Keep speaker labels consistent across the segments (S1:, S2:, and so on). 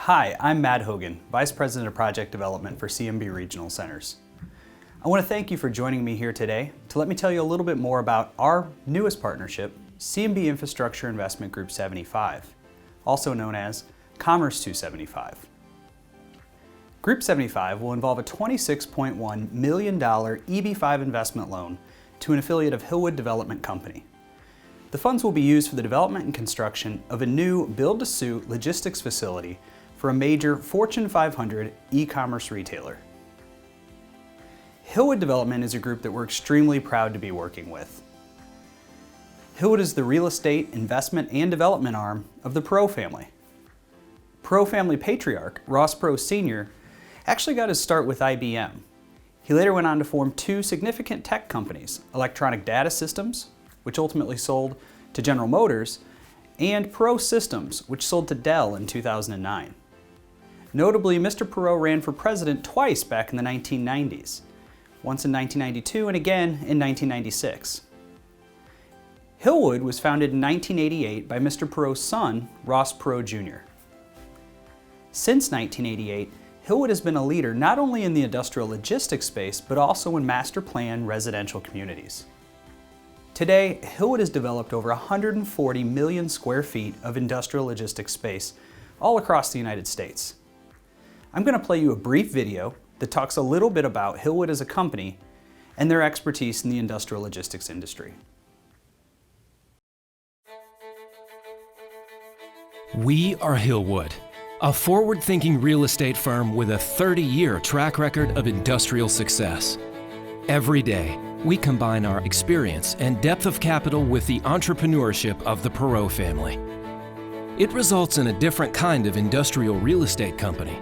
S1: Hi, I'm Matt Hogan, Vice President of Project Development for CMB Regional Centers. I want to thank you for joining me here today to let me tell you a little bit more about our newest partnership, CMB Infrastructure Investment Group 75, also known as Commerce 275. Group 75 will involve a $26.1 million EB-5 investment loan to an affiliate of Hillwood Development Company. The funds will be used for the development and construction of a new build-to-suit logistics facility for a major Fortune 500 e-commerce retailer. Hillwood Development is a group that we're extremely proud to be working with. Hillwood is the real estate, investment, and development arm of the Perot family. Perot family patriarch, Ross Perot Sr., actually got his start with IBM. He later went on to form two significant tech companies, Electronic Data Systems, which ultimately sold to General Motors, and Perot Systems, which sold to Dell in 2009. Notably, Mr. Perot ran for president twice back in the 1990s, once in 1992 and again in 1996. Hillwood was founded in 1988 by Mr. Perot's son, Ross Perot Jr. Since 1988, Hillwood has been a leader not only in the industrial logistics space, but also in master plan residential communities. Today, Hillwood has developed over 140 million square feet of industrial logistics space all across the United States. I'm going to play you a brief video that talks a little bit about Hillwood as a company and their expertise in the industrial logistics industry.
S2: We are Hillwood, a forward-thinking real estate firm with a 30-year track record of industrial success. Every day, we combine our experience and depth of capital with the entrepreneurship of the Perot family. It results in a different kind of industrial real estate company,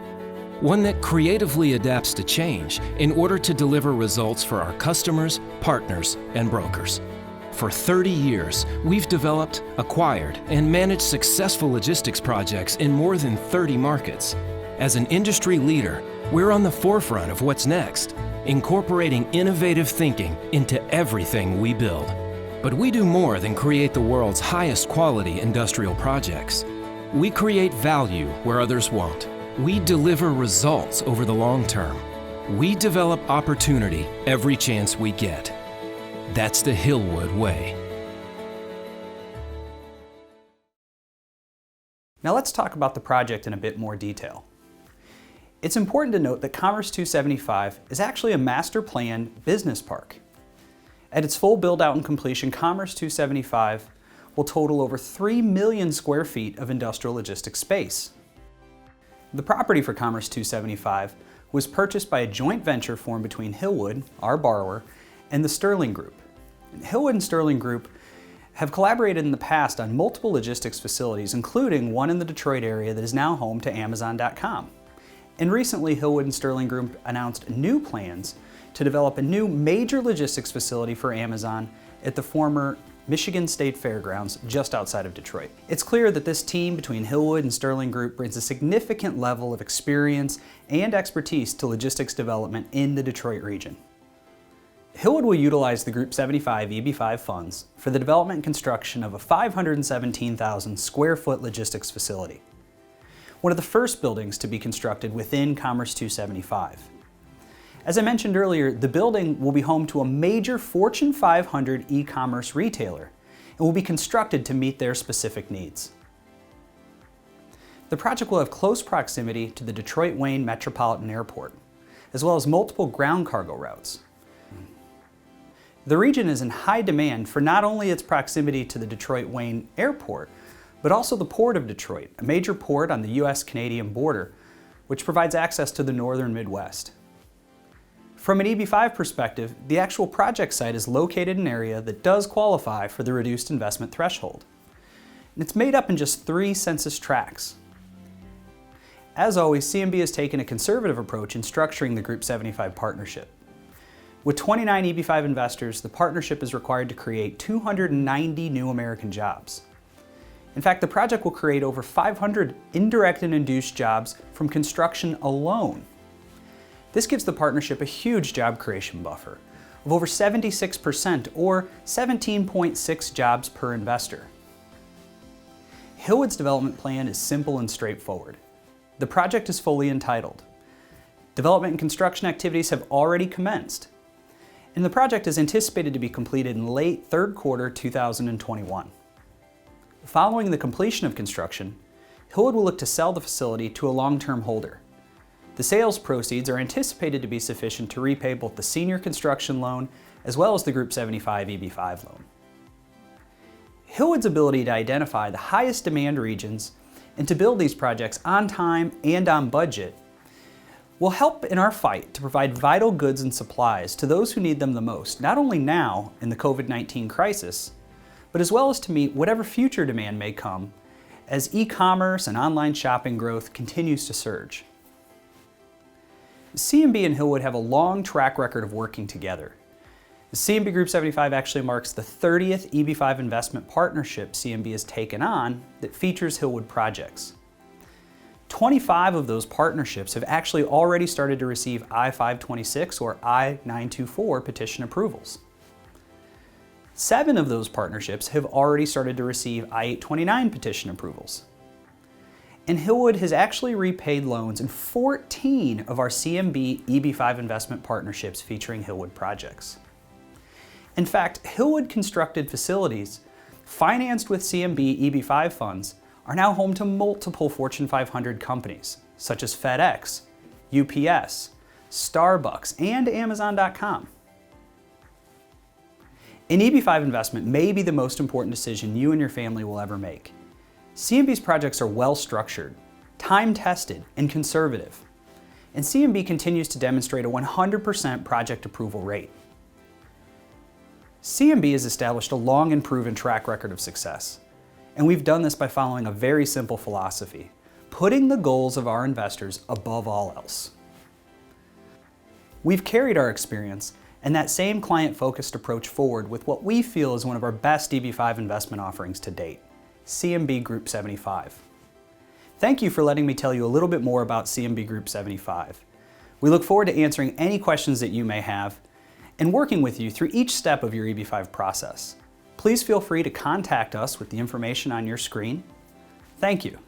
S2: one that creatively adapts to change in order to deliver results for our customers, partners, and brokers. For 30 years, we've developed, acquired, and managed successful logistics projects in more than 30 markets. As an industry leader, we're on the forefront of what's next, incorporating innovative thinking into everything we build. But we do more than create the world's highest quality industrial projects. We create value where others won't. We deliver results over the long term. We develop opportunity every chance we get. That's the Hillwood way.
S1: Now let's talk about the project in a bit more detail. It's important to note that Commerce 275 is actually a master planned business park. At its full build-out and completion, Commerce 275 will total over 3 million square feet of industrial logistics space. The property for Commerce 275 was purchased by a joint venture formed between Hillwood, our borrower, and the Sterling Group. Hillwood and Sterling Group have collaborated in the past on multiple logistics facilities, including one in the Detroit area that is now home to Amazon.com. And recently, Hillwood and Sterling Group announced new plans to develop a new major logistics facility for Amazon at the former Michigan State Fairgrounds just outside of Detroit. It's clear that this team between Hillwood and Sterling Group brings a significant level of experience and expertise to logistics development in the Detroit region. Hillwood will utilize the Group 75 EB-5 funds for the development and construction of a 517,000 square foot logistics facility, one of the first buildings to be constructed within Commerce 275. As I mentioned earlier, the building will be home to a major Fortune 500 e-commerce retailer and will be constructed to meet their specific needs. The project will have close proximity to the Detroit-Wayne Metropolitan Airport, as well as multiple ground cargo routes. The region is in high demand for not only its proximity to the Detroit-Wayne Airport, but also the Port of Detroit, a major port on the US-Canadian border, which provides access to the northern Midwest. From an EB-5 perspective, the actual project site is located in an area that does qualify for the reduced investment threshold. And it's made up in just 3 census tracts. As always, CMB has taken a conservative approach in structuring the Group 75 partnership. With 29 EB-5 investors, the partnership is required to create 290 new American jobs. In fact, the project will create over 500 indirect and induced jobs from construction alone. This gives the partnership a huge job creation buffer of over 76% or 17.6 jobs per investor. Hillwood's development plan is simple and straightforward. The project is fully entitled. Development and construction activities have already commenced, and the project is anticipated to be completed in late third quarter 2021. Following the completion of construction, Hillwood will look to sell the facility to a long-term holder. The sales proceeds are anticipated to be sufficient to repay both the senior construction loan as well as the Group 75 EB-5 loan. Hillwood's ability to identify the highest demand regions and to build these projects on time and on budget will help in our fight to provide vital goods and supplies to those who need them the most, not only now in the COVID-19 crisis, but as well as to meet whatever future demand may come as e-commerce and online shopping growth continues to surge. CMB and Hillwood have a long track record of working together. The CMB Group 75 actually marks the 30th EB-5 investment partnership CMB has taken on that features Hillwood projects. 25 of those partnerships have actually already started to receive I-526 or I-924 petition approvals. 7 of those partnerships have already started to receive I-829 petition approvals. And Hillwood has actually repaid loans in 14 of our CMB EB-5 investment partnerships featuring Hillwood projects. In fact, Hillwood constructed facilities financed with CMB EB-5 funds are now home to multiple Fortune 500 companies, such as FedEx, UPS, Starbucks, and Amazon.com. An EB-5 investment may be the most important decision you and your family will ever make. CMB's projects are well structured, time-tested, and conservative, and CMB continues to demonstrate a 100% project approval rate. CMB has established a long and proven track record of success, and we've done this by following a very simple philosophy: putting the goals of our investors above all else. We've carried our experience and that same client-focused approach forward with what we feel is one of our best EB-5 investment offerings to date, CMB Group 75. Thank you for letting me tell you a little bit more about CMB Group 75. We look forward to answering any questions that you may have and working with you through each step of your EB-5 process. Please feel free to contact us with the information on your screen. Thank you.